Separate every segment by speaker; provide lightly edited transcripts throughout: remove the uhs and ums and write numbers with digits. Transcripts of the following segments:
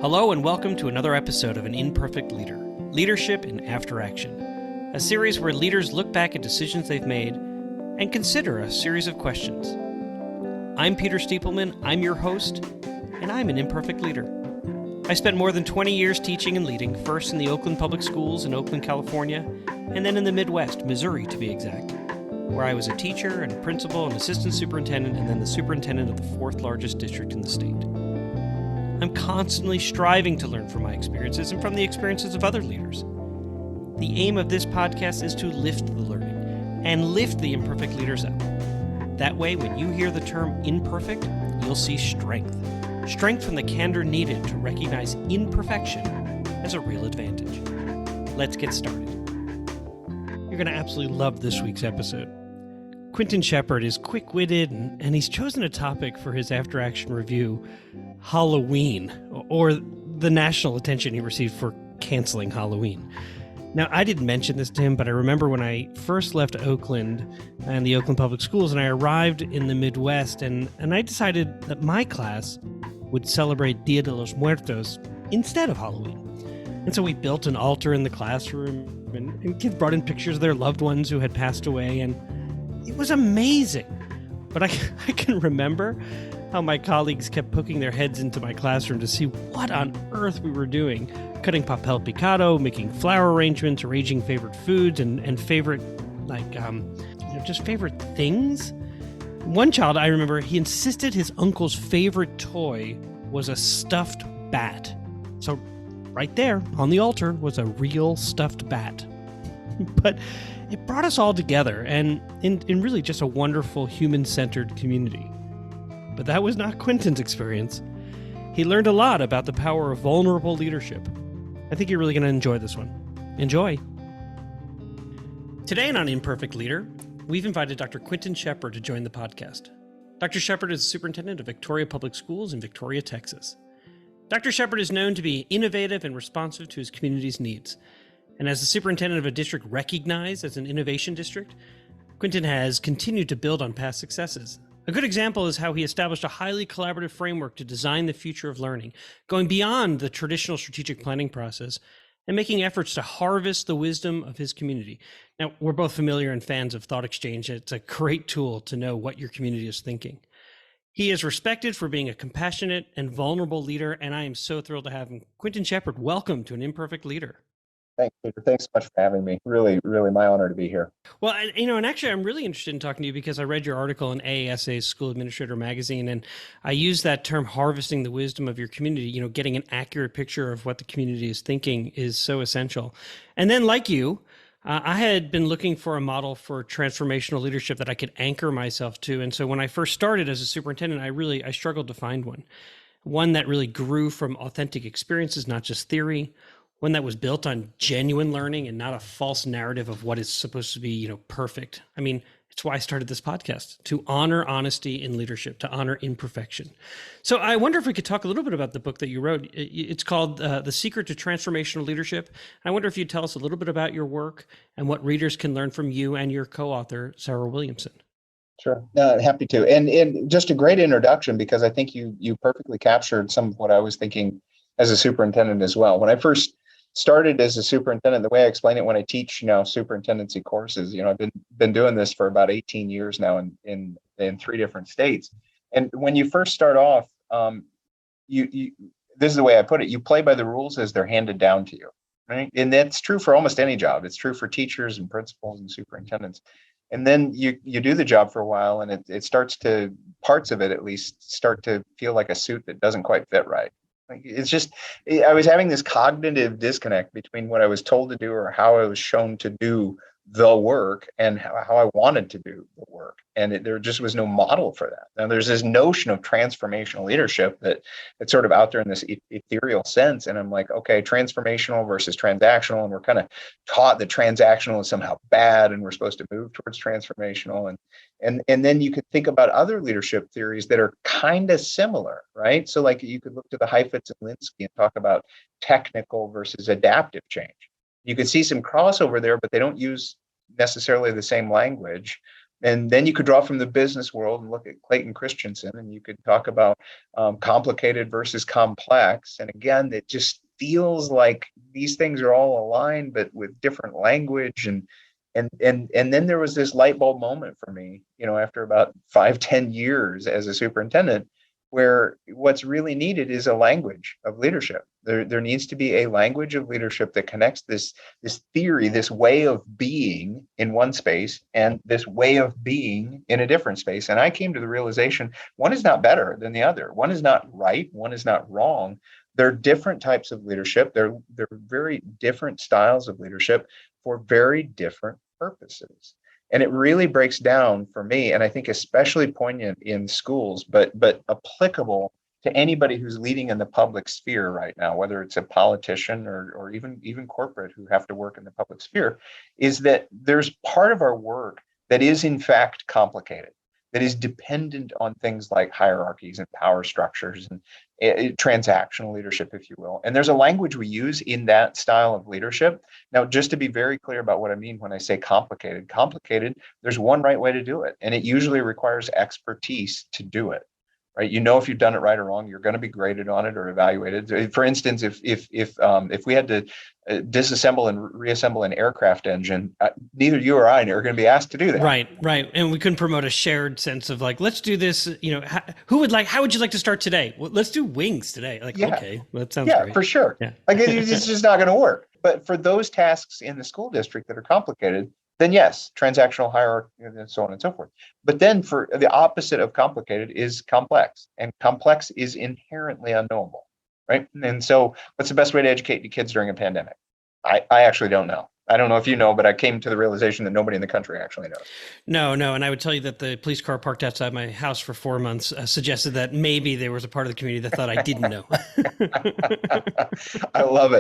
Speaker 1: Hello and welcome to another episode of An Imperfect Leader, Leadership in After Action, a series where leaders look back at decisions they've made and consider a series of questions. I'm Peter Stiepelman, I'm your host, and I'm an imperfect leader. I spent more than 20 years teaching and leading, first in the Oakland Public Schools in Oakland, California, and then in the Midwest, Missouri to be exact, where I was a teacher and principal and assistant superintendent and then the superintendent of the fourth largest district in the state. I'm constantly striving to learn from my experiences and from the experiences of other leaders. The aim of this podcast is to lift the learning and lift the imperfect leaders up. That way, when you hear the term imperfect, you'll see strength. Strength from the candor needed to recognize imperfection as a real advantage. Let's get started. You're going to absolutely love this week's episode. Quintin Shepherd is quick-witted, and he's chosen a topic for his after-action review, Halloween, or the national attention he received for canceling Halloween. Now, I didn't mention this to him, but I remember when I first left Oakland and the Oakland Public Schools, and I arrived in the Midwest, and I decided that my class would celebrate Dia de los Muertos instead of Halloween. And so we built an altar in the classroom, and kids brought in pictures of their loved ones who had passed away, and it was amazing. But I can remember how my colleagues kept poking their heads into my classroom to see what on earth we were doing, cutting papel picado, making flower arrangements, arranging favorite foods and favorite, just favorite things. One child, I remember, he insisted his uncle's favorite toy was a stuffed bat. So right there on the altar was a real stuffed bat. But it brought us all together and in really just a wonderful human-centered community. But that was not Quintin's experience. He learned a lot about the power of vulnerable leadership. I think you're really going to enjoy this one. Enjoy. Today on An Imperfect Leader, we've invited Dr. Quintin Shepherd to join the podcast. Dr. Shepherd is the superintendent of Victoria Public Schools in Victoria, Texas. Dr. Shepherd is known to be innovative and responsive to his community's needs. And as the superintendent of a district recognized as an innovation district, Quintin has continued to build on past successes. A good example is how he established a highly collaborative framework to design the future of learning, going beyond the traditional strategic planning process and making efforts to harvest the wisdom of his community. Now, we're both familiar and fans of Thought Exchange. It's a great tool to know what your community is thinking. He is respected for being a compassionate and vulnerable leader, and I am so thrilled to have him. Quintin Shepherd, welcome to An Imperfect Leader.
Speaker 2: Thanks, Peter. Thanks so much for having me. Really, really my honor to be here.
Speaker 1: Well, and actually, I'm really interested in talking to you because I read your article in AASA's School Administrator magazine, and I use that term, harvesting the wisdom of your community. Getting an accurate picture of what the community is thinking is so essential. And then, like you, I had been looking for a model for transformational leadership that I could anchor myself to. And so when I first started as a superintendent, I struggled to find one that really grew from authentic experiences, not just theory. One that was built on genuine learning and not a false narrative of what is supposed to be, perfect. I mean, it's why I started this podcast, to honor honesty in leadership, to honor imperfection. So I wonder if we could talk a little bit about the book that you wrote. It's called The Secret to Transformational Leadership. I wonder if you'd tell us a little bit about your work and what readers can learn from you and your co-author, Sarah Williamson.
Speaker 2: Sure. Happy to. And just a great introduction, because I think you perfectly captured some of what I was thinking as a superintendent as well. When I first started as a superintendent, the way I explain it when I teach superintendency courses, I've been doing this for about 18 years now in 3 different states. And when you first start off, you this is the way I put it: you play by the rules as they're handed down to you, right? And that's true for almost any job. It's true for teachers and principals and superintendents. And then you do the job for a while, and it starts to, parts of it at least, start to feel like a suit that doesn't quite fit right. It's just, I was having this cognitive disconnect between what I was told to do or how I was shown to do the work and how I wanted to do the work. And there just was no model for that. Now, there's this notion of transformational leadership that's sort of out there in this ethereal sense. And I'm like, okay, transformational versus transactional. And we're kind of taught that transactional is somehow bad and we're supposed to move towards transformational. And then you could think about other leadership theories that are kind of similar, right? So like you could look to the Heifetz and Linsky and talk about technical versus adaptive change. You can see some crossover there, but they don't use necessarily the same language. And then you could draw from the business world and look at Clayton Christensen, and you could talk about complicated versus complex. And again, it just feels like these things are all aligned, but with different language. And then there was this light bulb moment for me, after about 5-10 years as a superintendent, where what's really needed is a language of leadership. There needs to be a language of leadership that connects this theory, this way of being in one space, and this way of being in a different space. And I came to the realization one is not better than the other. One is not right. One is not wrong. They're different types of leadership. They're very different styles of leadership for very different purposes. And it really breaks down for me, and I think especially poignant in schools, but applicable to anybody who's leading in the public sphere right now, whether it's a politician or even corporate who have to work in the public sphere, is that there's part of our work that is in fact complicated, that is dependent on things like hierarchies and power structures and transactional leadership, if you will. And there's a language we use in that style of leadership. Now, just to be very clear about what I mean when I say complicated, there's one right way to do it. And it usually requires expertise to do it. Right? If you've done it right or wrong, you're going to be graded on it or evaluated. For instance, if we had to disassemble and reassemble an aircraft engine, neither you or I are going to be asked to do that.
Speaker 1: Right. And we couldn't promote a shared sense of like, let's do this. How would you like to start today? Well, let's do wings today. Okay, well, that sounds great.
Speaker 2: Yeah, for sure. Yeah. It's just not going to work. But for those tasks in the school district that are complicated, then yes, transactional hierarchy and so on and so forth. But then for the opposite of complicated is complex, and complex is inherently unknowable, right? And so what's the best way to educate the kids during a pandemic? I actually don't know. I don't know if you know, but I came to the realization that nobody in the country actually knows.
Speaker 1: No. And I would tell you that the police car parked outside my house for 4 months suggested that maybe there was a part of the community that thought I didn't know.
Speaker 2: I love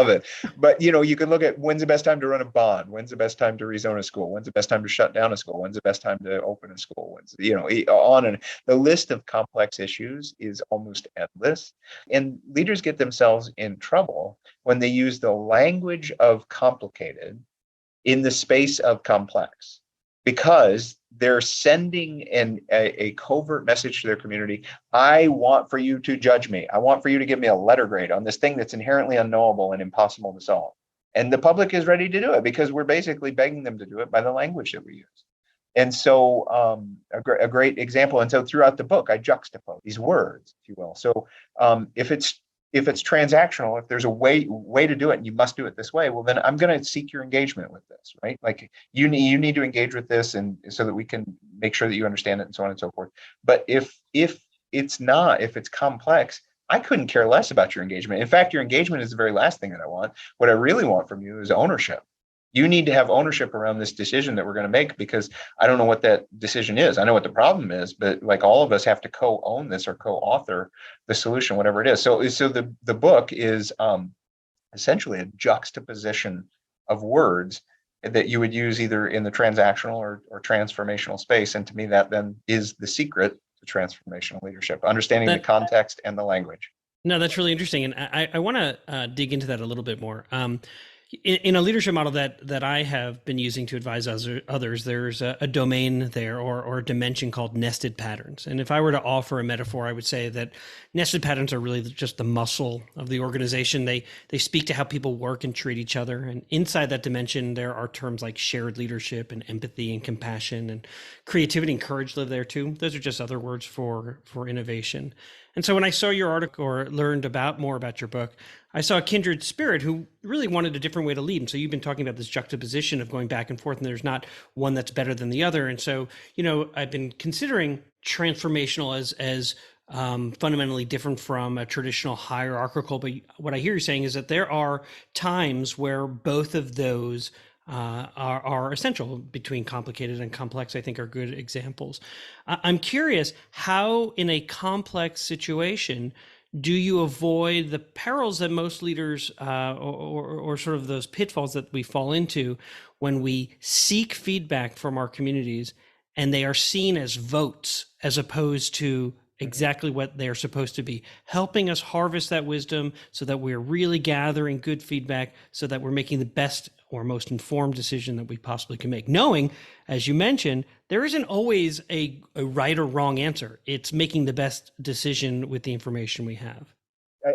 Speaker 2: it. But, you can look at when's the best time to run a bond? When's the best time to rezone a school? When's the best time to shut down a school? When's the best time to open a school? On and the list of complex issues is almost endless. And leaders get themselves in trouble when they use the language of complicated in the space of complex, because they're sending a covert message to their community. I want for you to judge me. I want for you to give me a letter grade on this thing that's inherently unknowable and impossible to solve. And the public is ready to do it because we're basically begging them to do it by the language that we use. And so a great example. And so throughout the book, I juxtapose these words, if you will. So if it's transactional, if there's a way to do it and you must do it this way, well, then I'm going to seek your engagement with this, right? Like you need to engage with this, and so that we can make sure that you understand it and so on and so forth. But if it's complex, I couldn't care less about your engagement. In fact, your engagement is the very last thing that I want. What I really want from you is ownership. You need to have ownership around this decision that we're going to make, because I don't know what that decision is. I know what the problem is, but like all of us have to co-own this or co-author the solution, whatever it is. So the book is essentially a juxtaposition of words that you would use either in the transactional or transformational space. And to me, that then is the secret to transformational leadership, understanding the context and the language.
Speaker 1: No, that's really interesting. And I want to dig into that a little bit more. In a leadership model that I have been using to advise others, there's a domain there or a dimension called nested patterns. And if I were to offer a metaphor, I would say that nested patterns are really just the muscle of the organization. They speak to how people work and treat each other. And inside that dimension, there are terms like shared leadership and empathy and compassion and creativity and courage live there too. Those are just other words for innovation. And so when I saw your article or learned more about your book, I saw a kindred spirit who really wanted a different way to lead. And so you've been talking about this juxtaposition of going back and forth, and there's not one that's better than the other. And so, I've been considering transformational as fundamentally different from a traditional hierarchical. But what I hear you saying is that there are times where both of those are essential. Between complicated and complex, I think, are good examples. I'm curious, how in a complex situation do you avoid the perils that most leaders or sort of those pitfalls that we fall into when we seek feedback from our communities and they are seen as votes as opposed to exactly what they're supposed to be, helping us harvest that wisdom so that we're really gathering good feedback so that we're making the best or most informed decision that we possibly can make. Knowing, as you mentioned, there isn't always a right or wrong answer. It's making the best decision with the information we have.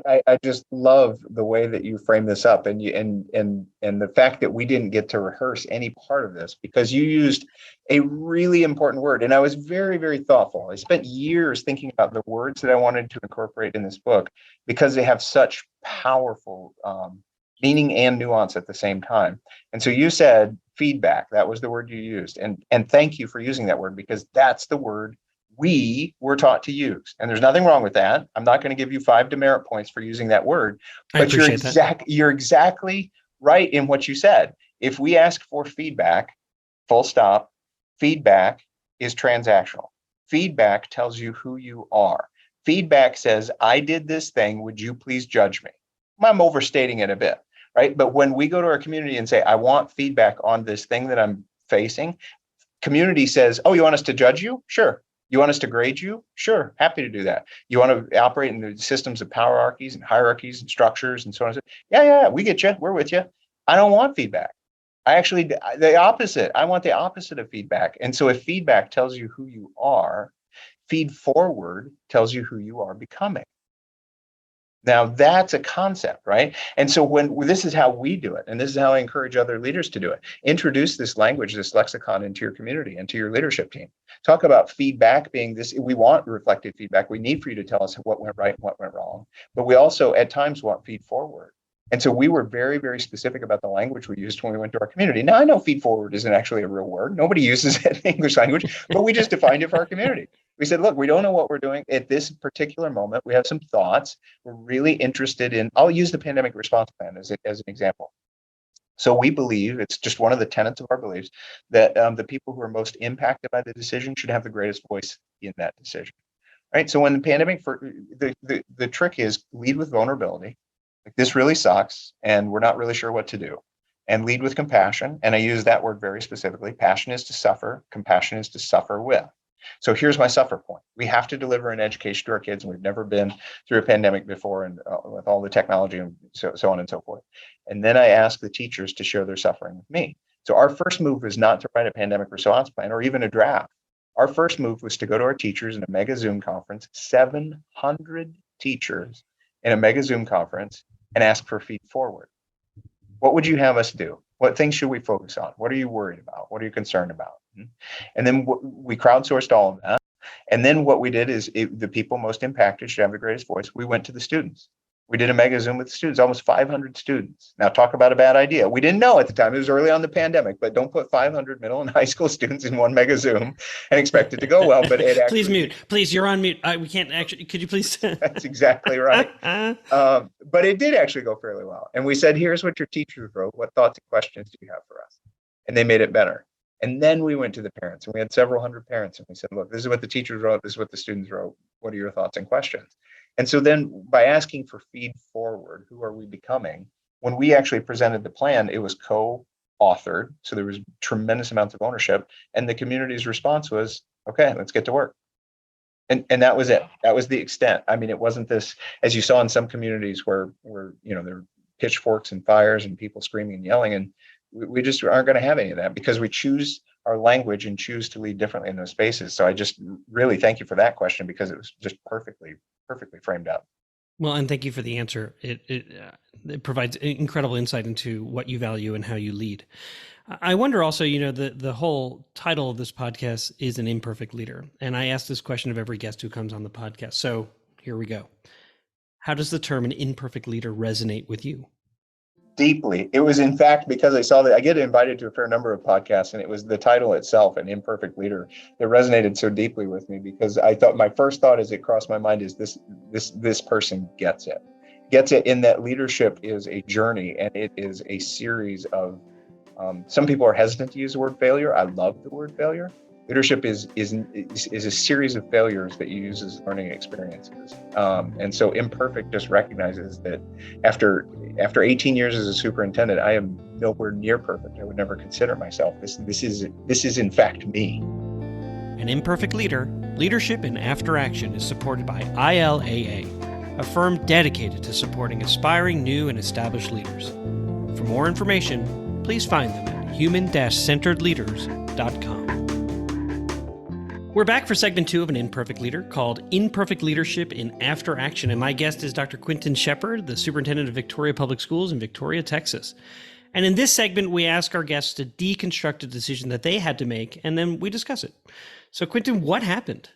Speaker 2: I just love the way that you frame this up, and the fact that we didn't get to rehearse any part of this, because you used a really important word, and I was very, very thoughtful. I spent years thinking about the words that I wanted to incorporate in this book because they have such powerful meaning and nuance at the same time. And so you said feedback. That was the word you used, and thank you for using that word, because that's the word we were taught to use. And there's nothing wrong with that. I'm not going to give you 5 demerit points for using that word, but you're exactly right in what you said. If we ask for feedback, full stop, feedback is transactional. Feedback tells you who you are. Feedback says, I did this thing, would you please judge me? I'm overstating it a bit, right? But when we go to our community and say, I want feedback on this thing that I'm facing, community says, oh, you want us to judge you? Sure. You want us to grade you? Sure, happy to do that. You want to operate in the systems of hierarchies and structures and so on and so on? Yeah, we get you. We're with you. I don't want feedback. The opposite. I want the opposite of feedback. And so if feedback tells you who you are, Feedforward tells you who you are becoming. Now that's a concept, right? And so this is how we do it, and this is how I encourage other leaders to do it. Introduce this language, this lexicon into your community and to your leadership team. Talk about feedback being this. We want reflective feedback. We need for you to tell us what went right and what went wrong. But we also at times want feedforward. And so we were very, very specific about the language we used when we went to our community. Now, I know feedforward isn't actually a real word. Nobody uses it in English language, but we just defined it for our community. We said, look, we don't know what we're doing at this particular moment. We have some thoughts. We're really interested in, I'll use the pandemic response plan as an example. So we believe, it's just one of the tenets of our beliefs, that the people who are most impacted by the decision should have the greatest voice in that decision. Right. So when the pandemic, the trick is lead with vulnerability. Like, this really sucks, and we're not really sure what to do. And lead with compassion. And I use that word very specifically. Passion is to suffer. Compassion is to suffer with. So here's my suffer point. We have to deliver an education to our kids, and we've never been through a pandemic before, and with all the technology and so on and so forth. And then I ask the teachers to share their suffering with me. So our first move was not to write a pandemic response plan or even a draft. Our first move was to go to our teachers in a mega Zoom conference, 700 teachers in a mega Zoom conference, and ask for feedforward. What would you have us do? What things should we focus on? What are you worried about? What are you concerned about? And then we crowdsourced all of that. And then what we did is the people most impacted should have the greatest voice. We went to the students. We did a mega Zoom with the students, almost 500 students. Now, talk about a bad idea. We didn't know at the time. It was early on the pandemic, but don't put 500 middle and high school students in one mega Zoom and expect it to go well. But it actually,
Speaker 1: please mute. Please, you're on mute. We can't actually. Could you please?
Speaker 2: That's exactly right. But it did actually go fairly well. And we said, here's what your teachers wrote. What thoughts and questions do you have for us? And they made it better. And then we went to the parents, and we had several hundred parents. And we said, look, this is what the teachers wrote. This is what the students wrote. What are your thoughts and questions? And so then by asking for feedforward, who are we becoming? When we actually presented the plan, it was co-authored. So there was tremendous amounts of ownership. And the community's response was, okay, let's get to work. And that was it. That was the extent. I mean, it wasn't this, as you saw in some communities where there were pitchforks and fires and people screaming and yelling. And we just aren't going to have any of that, because we choose our language and choose to lead differently in those spaces. So I just really thank you for that question, because it was just perfectly framed up.
Speaker 1: Well, and thank you for the answer. It provides incredible insight into what you value and how you lead. I wonder also, the whole title of this podcast is An Imperfect Leader. And I ask this question of every guest who comes on the podcast. So here we go. How does the term an imperfect leader resonate with you?
Speaker 2: Deeply. It was, in fact, because I saw that I get invited to a fair number of podcasts, and it was the title itself, An Imperfect Leader, that resonated so deeply with me, because I thought, my first thought as it crossed my mind is this person gets it in that leadership is a journey, and it is a series of, some people are hesitant to use the word failure. I love the word failure. Leadership is a series of failures that you use as learning experiences. And so imperfect just recognizes that after 18 years as a superintendent, I am nowhere near perfect. I would never consider myself. This is in fact me.
Speaker 1: An Imperfect Leader, Leadership in After Action is supported by ILAA, a firm dedicated to supporting aspiring new and established leaders. For more information, please find them at human-centeredleaders.com. We're back for segment 2 of An Imperfect Leader called Imperfect Leadership in After Action. And my guest is Dr. Quintin Shepherd, the superintendent of Victoria Public Schools in Victoria, Texas. And in this segment, we ask our guests to deconstruct a decision that they had to make, and then we discuss it. So, Quintin, what happened?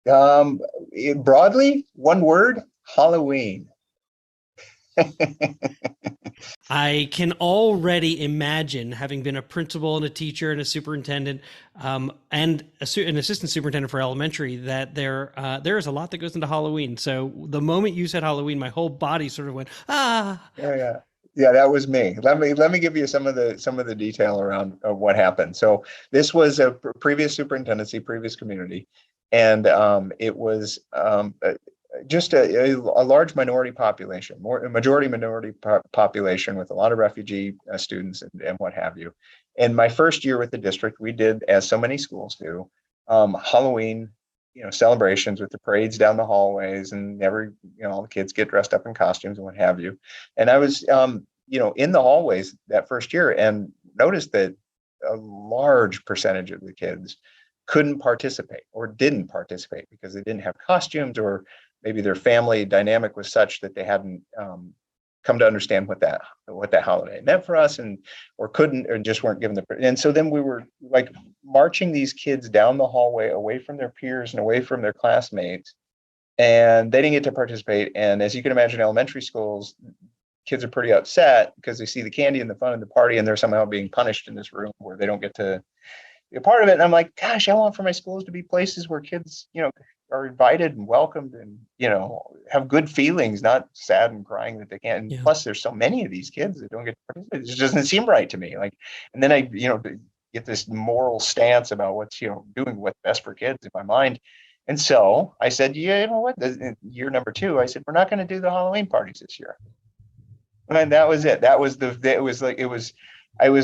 Speaker 2: Broadly, one word: Halloween.
Speaker 1: I can already imagine, having been a principal and a teacher and a superintendent and an assistant superintendent for elementary, that there is a lot that goes into Halloween. So the moment you said Halloween, my whole body sort of went, ah.
Speaker 2: Yeah, that was me. Let me give you some of the detail around what happened. So this was a previous superintendency, previous community, and it was just a large minority population, majority minority population with a lot of refugee students and what have you. And my first year with the district, we did, as so many schools do, Halloween, celebrations with the parades down the hallways, and all the kids get dressed up in costumes and what have you. And I was, in the hallways that first year and noticed that a large percentage of the kids couldn't participate or didn't participate because they didn't have costumes, or maybe their family dynamic was such that they hadn't come to understand what that holiday meant for us, or couldn't, or just weren't given and so then we were like marching these kids down the hallway away from their peers and away from their classmates, and they didn't get to participate. And as you can imagine, elementary schools, kids are pretty upset because they see the candy and the fun of the party, and they're somehow being punished in this room where they don't get to be a part of it. And I'm like, gosh, I want for my schools to be places where kids, are invited and welcomed and, have good feelings, not sad and crying that they can't. And plus, there's so many of these kids that don't get to participate. It just doesn't seem right to me. And then I, get this moral stance about what's, doing what's best for kids in my mind. And so I said, yeah, you know what? Year number 2, I said, we're not going to do the Halloween parties this year. And that was it. I was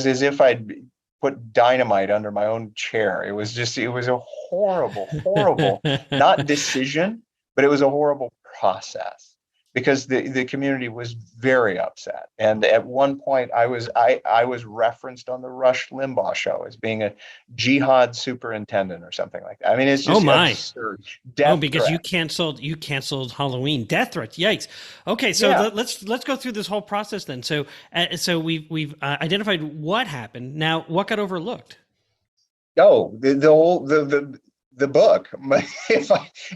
Speaker 2: as if I'd put dynamite under my own chair. It was a horrible, not decision, but it was a horrible process because the community was very upset. And at one point I was referenced on the Rush Limbaugh show as being a jihad superintendent or something like that. I mean, it's just absurd.
Speaker 1: Because you canceled Halloween. Death threats. Yikes. Okay, so let's go through this whole process then. So we've identified what happened. Now, what got overlooked?
Speaker 2: Oh, the book.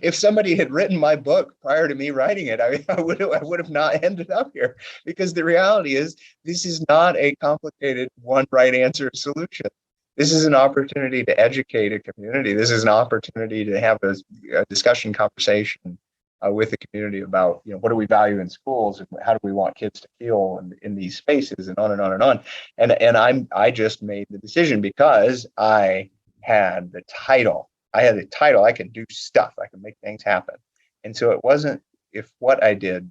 Speaker 2: If somebody had written my book prior to me writing it, I would have not ended up here, because the reality is this is not a complicated one right answer solution. This is an opportunity to educate a community. This is an opportunity to have a discussion conversation with the community about, what do we value in schools and how do we want kids to feel in these spaces, and on and on and on. And I just made the decision because I had the title. I can do stuff. I can make things happen. And so it wasn't if what I did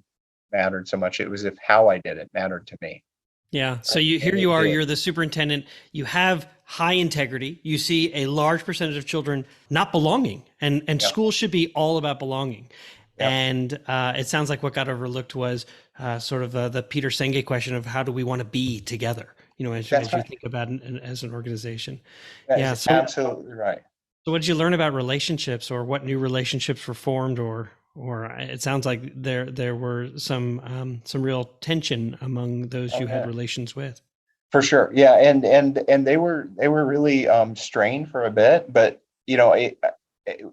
Speaker 2: mattered so much. It was if how I did it mattered to me.
Speaker 1: Yeah. So you're the superintendent. You have high integrity. You see a large percentage of children not belonging, and schools should be all about belonging. Yep. And it sounds like what got overlooked was sort of the Peter Senge question of how do we want to be together, as you think about it as an organization.
Speaker 2: That's absolutely right.
Speaker 1: So what did you learn about relationships, or what new relationships were formed, or it sounds like there were some real tension among those you had relations with?
Speaker 2: For sure. Yeah. And they were really strained for a bit, but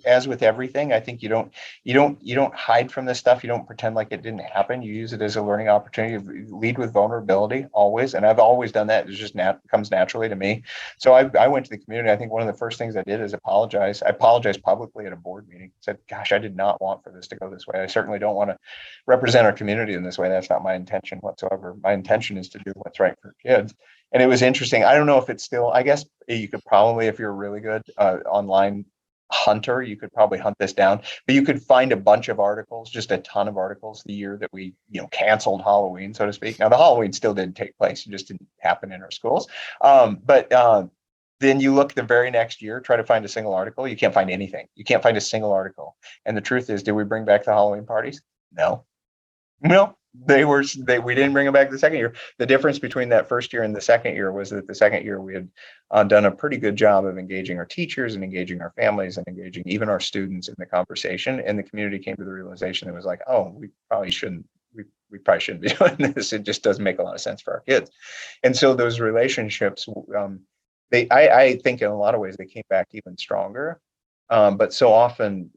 Speaker 2: as with everything, I think you don't hide from this stuff. You don't pretend like it didn't happen. You use it as a learning opportunity. You lead with vulnerability always, and I've always done that. It just comes naturally to me. So I went to the community. I think one of the first things I did is apologize. I apologized publicly at a board meeting. Said, "Gosh, I did not want for this to go this way. I certainly don't want to represent our community in this way. That's not my intention whatsoever. My intention is to do what's right for kids." And it was interesting. I don't know if it's still. I guess you could probably, if you're really good online hunter, you could probably hunt this down, but you could find a bunch of articles, just a ton of articles, the year that we canceled Halloween, so to speak. Now the Halloween still did take place, it just didn't happen in our schools, but then you look the very next year, try to find a single article, you can't find anything. You can't find a single article. And the truth is, did we bring back the Halloween parties? No. we didn't bring them back the second year. The difference between that first year and the second year was that the second year we had done a pretty good job of engaging our teachers and engaging our families and engaging even our students in the conversation. And the community came to the realization it was like, oh, we probably shouldn't be doing this. It just doesn't make a lot of sense for our kids. And so those relationships, I think in a lot of ways they came back even stronger. But so often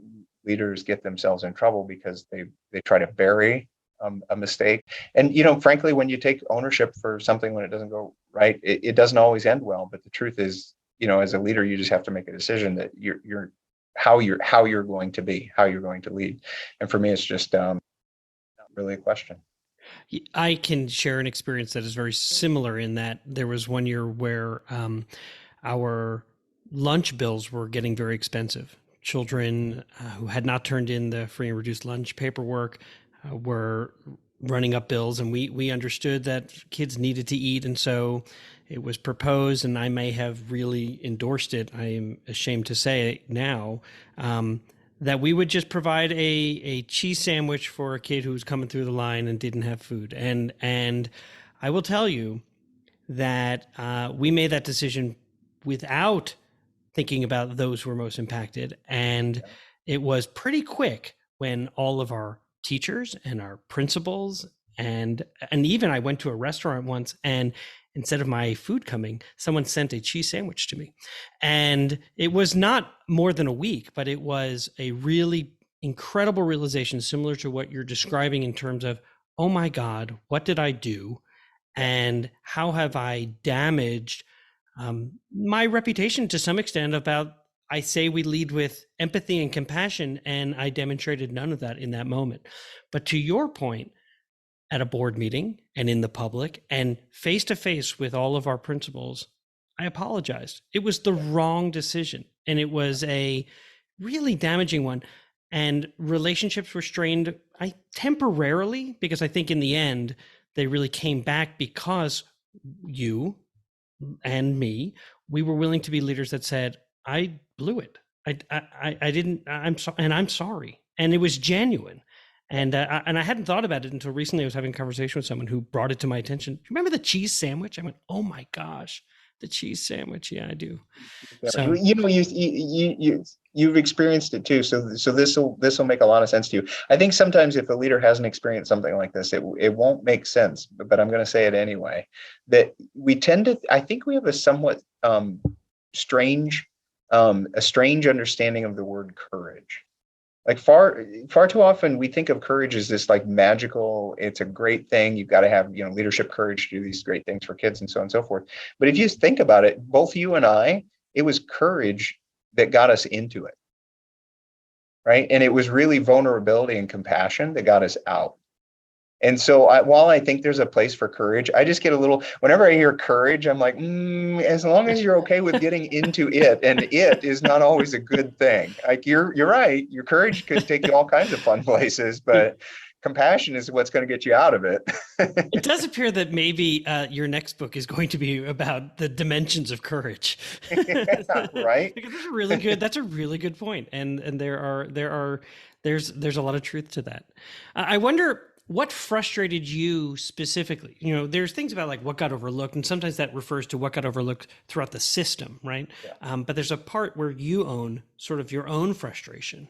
Speaker 2: leaders get themselves in trouble because they try to bury a mistake. And, frankly, when you take ownership for something when it doesn't go right, it doesn't always end well. But the truth is, as a leader, you just have to make a decision that you're how you're going to be, how you're going to lead. And for me, it's just not really a question.
Speaker 1: I can share an experience that is very similar in that there was one year where our lunch bills were getting very expensive. Children who had not turned in the free and reduced lunch paperwork were running up bills, and we understood that kids needed to eat, and so it was proposed, and I may have really endorsed it, I am ashamed to say now, that we would just provide a cheese sandwich for a kid who was coming through the line and didn't have food. And I will tell you that we made that decision without thinking about those who were most impacted. And it was pretty quick when all of our teachers and our principals and even I went to a restaurant once, and instead of my food coming, someone sent a cheese sandwich to me. And it was not more than a week, but it was a really incredible realization, similar to what you're describing in terms of, oh my God, what did I do? And how have I damaged my reputation to some extent about, I say we lead with empathy and compassion, and I demonstrated none of that in that moment. But to your point, at a board meeting and in the public and face to face with all of our principals, I apologized. It was the wrong decision, and it was a really damaging one. And relationships were strained, temporarily, because I think in the end, they really came back because you and me, we were willing to be leaders that said, I blew it. I didn't, I'm sorry, and I'm sorry. And it was genuine. And I hadn't thought about it until recently. I was having a conversation with someone who brought it to my attention. Remember the cheese sandwich? I went, oh my gosh, the cheese sandwich. Yeah, I do. So
Speaker 2: you've experienced it too. So this will make a lot of sense to you. I think sometimes if a leader hasn't experienced something like this, it won't make sense. But I'm going to say it anyway. That we tend to. I think we have a somewhat strange understanding of the word courage. Like far too often we think of courage as this like magical, it's a great thing. You've got to have, leadership courage to do these great things for kids and so on and so forth. But if you think about it, both you and I, it was courage that got us into it. Right. And it was really vulnerability and compassion that got us out. And so while I think there's a place for courage, I just get a little, whenever I hear courage, I'm like, as long as you're okay with getting into it, and it is not always a good thing. Like you're right. Your courage could take you all kinds of fun places, but compassion is what's going to get you out of it.
Speaker 1: It does appear that maybe your next book is going to be about the dimensions of courage.
Speaker 2: Right.
Speaker 1: That's a really good point. And there's a lot of truth to that. I wonder, what frustrated you specifically? There's things about like what got overlooked, and sometimes that refers to what got overlooked throughout the system, right? Yeah. But there's a part where you own sort of your own frustration.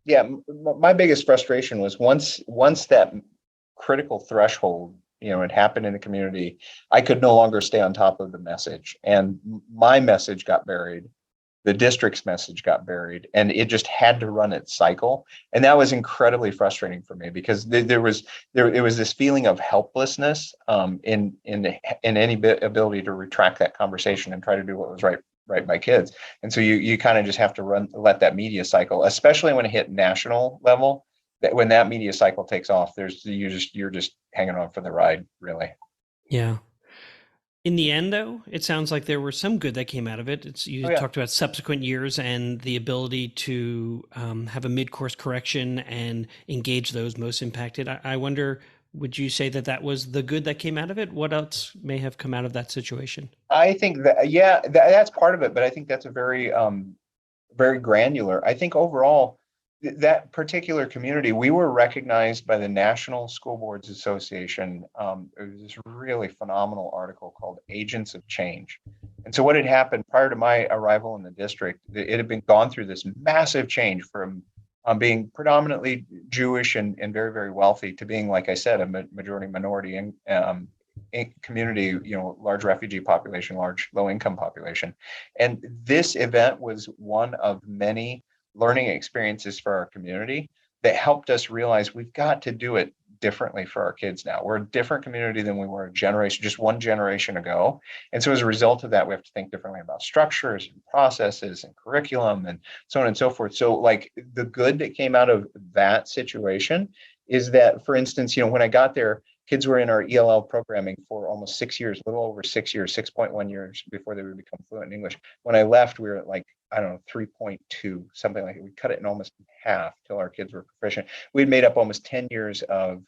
Speaker 2: Yeah, my biggest frustration was once that critical threshold, had happened in the community, I could no longer stay on top of the message, and my message got buried. The district's message got buried, and it just had to run its cycle. And that was incredibly frustrating for me because it was this feeling of helplessness in any ability to retract that conversation and try to do what was right by kids. And so you kind of just have to let that media cycle, especially when it hit national level, that when that media cycle takes off, you're just hanging on for the ride, really.
Speaker 1: Yeah. In the end, though, it sounds like there was some good that came out of it. Talked about subsequent years and the ability to have a mid-course correction and engage those most impacted. I wonder, would you say that was the good that came out of it? What else may have come out of that situation?
Speaker 2: I think that's part of it, but I think that's a very, very granular. I think overall, that particular community, we were recognized by the National School Boards Association. It was this really phenomenal article called Agents of Change. And so what had happened prior to my arrival in the district, it had been gone through this massive change from being predominantly Jewish and very, very wealthy to being, like I said, a majority minority community, large refugee population, large low income population. And this event was one of many learning experiences for our community that helped us realize we've got to do it differently for our kids now. We're a different community than we were just one generation ago. And so as a result of that, we have to think differently about structures and processes and curriculum and so on and so forth. So like the good that came out of that situation is that, for instance, when I got there, kids were in our ELL programming for almost 6 years, a little over 6 years, 6.1 years before they would become fluent in English. When I left, we were at 3.2, something like it. We cut it in almost half till our kids were proficient. We'd made up almost 10 years of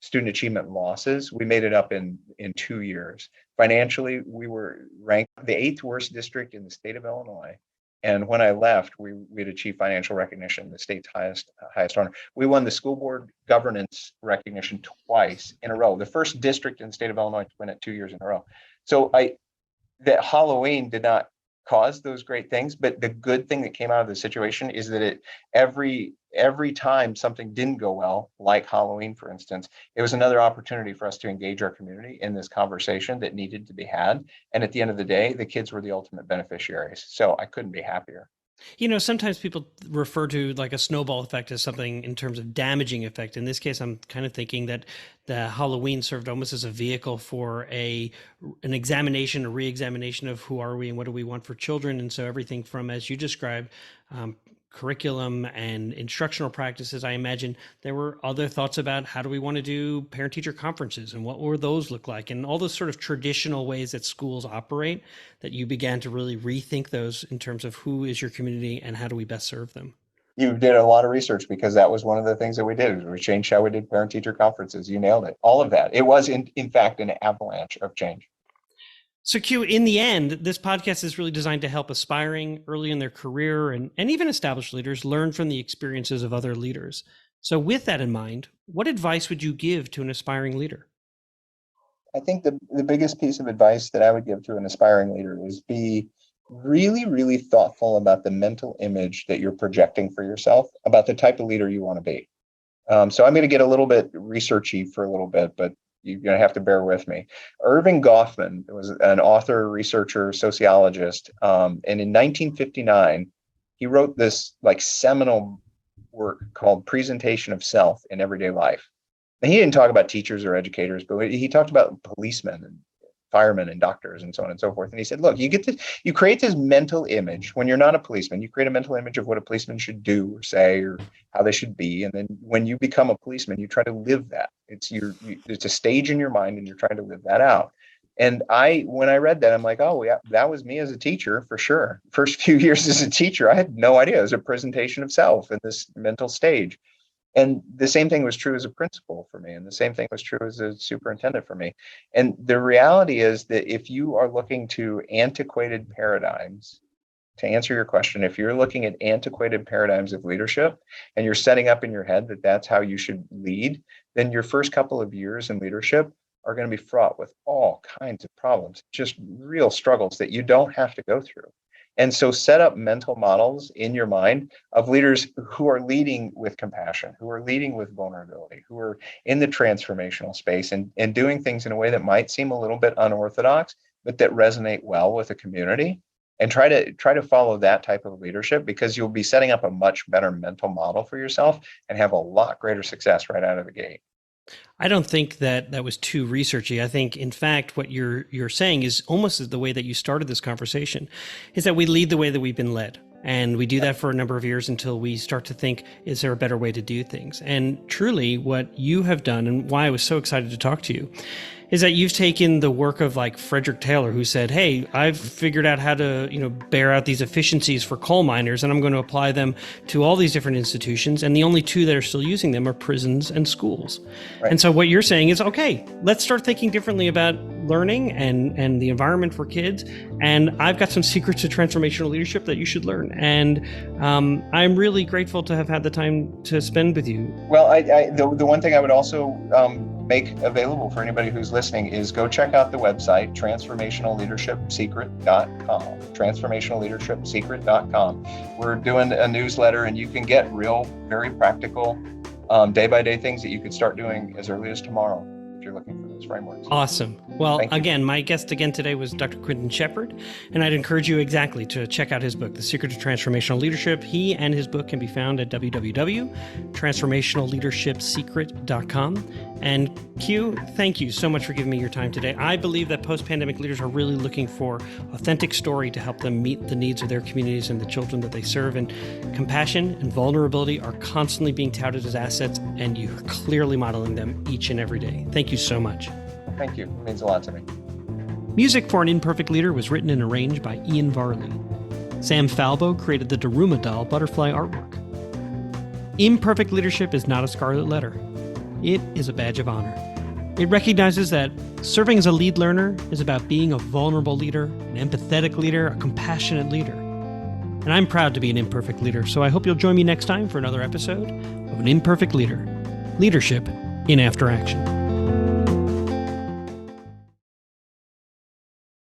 Speaker 2: student achievement losses. We made it up in 2 years. Financially, we were ranked the 8th worst district in the state of Illinois. And when I left, we'd achieved financial recognition, the state's highest honor. We won the school board governance recognition twice in a row. The first district in the state of Illinois to win it 2 years in a row. So that Halloween did not cause those great things, but the good thing that came out of the situation is that every time something didn't go well, like Halloween, for instance, it was another opportunity for us to engage our community in this conversation that needed to be had. And at the end of the day, the kids were the ultimate beneficiaries. So I couldn't be happier.
Speaker 1: Sometimes people refer to like a snowball effect as something in terms of damaging effect. In this case, I'm kind of thinking that the Halloween served almost as a vehicle for an examination, a re-examination of who are we and what do we want for children. And so everything from, as you described, curriculum and instructional practices. I imagine there were other thoughts about how do we want to do parent-teacher conferences and what will those look like, and all those sort of traditional ways that schools operate, that you began to really rethink those in terms of who is your community and how do we best serve them.
Speaker 2: You did a lot of research, because that was one of the things that we did. We changed how we did parent-teacher conferences. You nailed it. All of that. It was in fact an avalanche of change.
Speaker 1: So Q, in the end, this podcast is really designed to help aspiring early in their career and even established leaders learn from the experiences of other leaders. So with that in mind, what advice would you give to an aspiring leader?
Speaker 2: I think the biggest piece of advice that I would give to an aspiring leader is be really, really thoughtful about the mental image that you're projecting for yourself, about the type of leader you want to be. So I'm going to get a little bit researchy for a little bit, but you're going to have to bear with me. Irving Goffman was an author, researcher, sociologist. And in 1959, he wrote this seminal work called Presentation of Self in Everyday Life. And he didn't talk about teachers or educators, but he talked about policemen and firemen and doctors and so on and so forth. And he said, look, you create this mental image. When you're not a policeman, you create a mental image of what a policeman should do or say or how they should be. And then when you become a policeman, you try to live that. It's a stage in your mind, and you're trying to live that out. And when I read that, I'm like, oh yeah, that was me as a teacher for sure. First few years as a teacher, I had no idea. It was a presentation of self in this mental stage. And the same thing was true as a principal for me. And the same thing was true as a superintendent for me. And the reality is that if you are looking to antiquated paradigms, to answer your question, if you're looking at antiquated paradigms of leadership and you're setting up in your head that that's how you should lead, then your first couple of years in leadership are going to be fraught with all kinds of problems, just real struggles that you don't have to go through. And so set up mental models in your mind of leaders who are leading with compassion, who are leading with vulnerability, who are in the transformational space and doing things in a way that might seem a little bit unorthodox, but that resonate well with a community. And try to follow that type of leadership, because you'll be setting up a much better mental model for yourself and have a lot greater success right out of the gate.
Speaker 1: I don't think that was too researchy. I think, in fact, what you're saying is almost the way that you started this conversation, is that we lead the way that we've been led. And we do that for a number of years until we start to think, is there a better way to do things? And truly what you have done, and why I was so excited to talk to you, is that you've taken the work of like Frederick Taylor, who said, hey, I've figured out how to, bear out these efficiencies for coal miners, and I'm going to apply them to all these different institutions. And the only two that are still using them are prisons and schools. Right. And so what you're saying is, okay, let's start thinking differently about learning and the environment for kids. And I've got some secrets to transformational leadership that you should learn. And I'm really grateful to have had the time to spend with you.
Speaker 2: Well, the one thing I would also make available for anybody who's listening is go check out the website, transformationalleadershipsecret.com, transformationalleadershipsecret.com. We're doing a newsletter, and you can get real, very practical, day-by-day things that you could start doing as early as tomorrow if you're looking for those frameworks.
Speaker 1: Awesome. Well, again, my guest again today was Dr. Quintin Shepherd, and I'd encourage you exactly to check out his book, The Secret to Transformational Leadership. He and his book can be found at www.transformationalleadershipsecret.com. And Q, thank you so much for giving me your time today. I believe that post-pandemic leaders are really looking for authentic story to help them meet the needs of their communities and the children that they serve. And compassion and vulnerability are constantly being touted as assets, and you're clearly modeling them each and every day. Thank you so much.
Speaker 2: Thank you. It means a lot to me.
Speaker 1: Music for An Imperfect Leader was written and arranged by Ian Varley. Sam Falbo created the Daruma doll butterfly artwork. Imperfect leadership is not a scarlet letter. It is a badge of honor. It recognizes that serving as a lead learner is about being a vulnerable leader, an empathetic leader, a compassionate leader. And I'm proud to be an imperfect leader, so I hope you'll join me next time for another episode of An Imperfect Leader, Leadership in After Action.